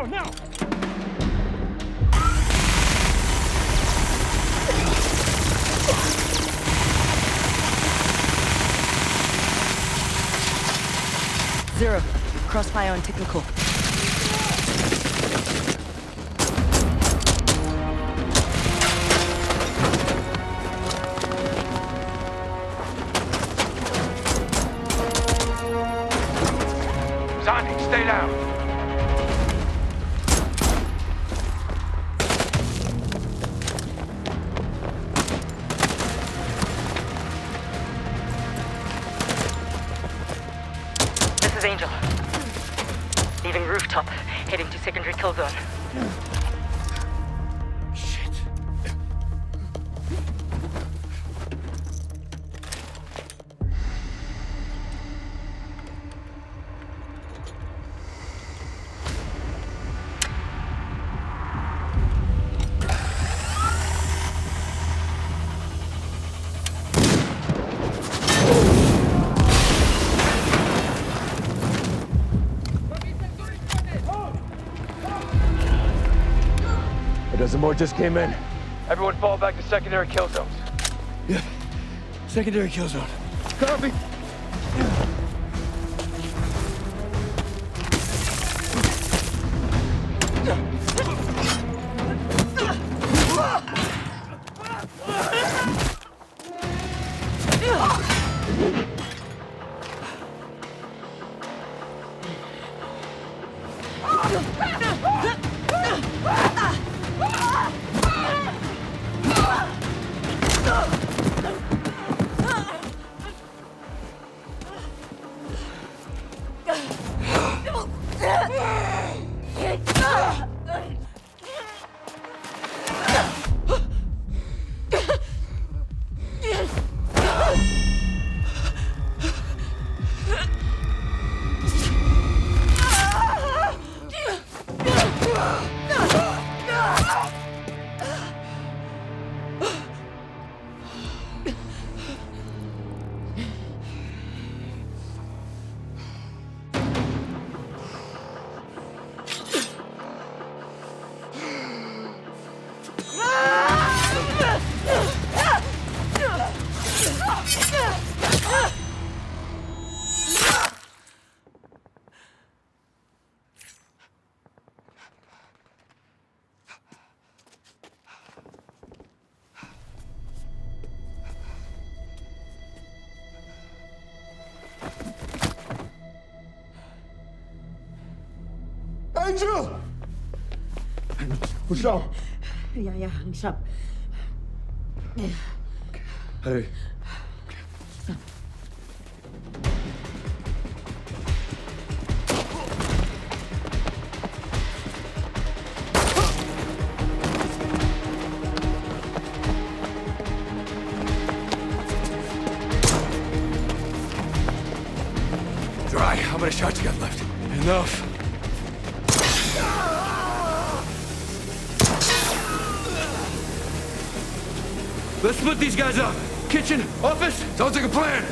Now! Zero. Crossfire on technical. Zandi, stay down. This is Angel. Leaving rooftop, heading to secondary kill zone. Shit. A dozen more just came in. Everyone fall back to secondary kill zones. Yeah. Secondary kill zone. Copy. Angel! What's up? Ja, ich hab. Hey. Dry. How many shots you got left? Enough. Let's split these guys up. Kitchen, office. Sounds like a plan.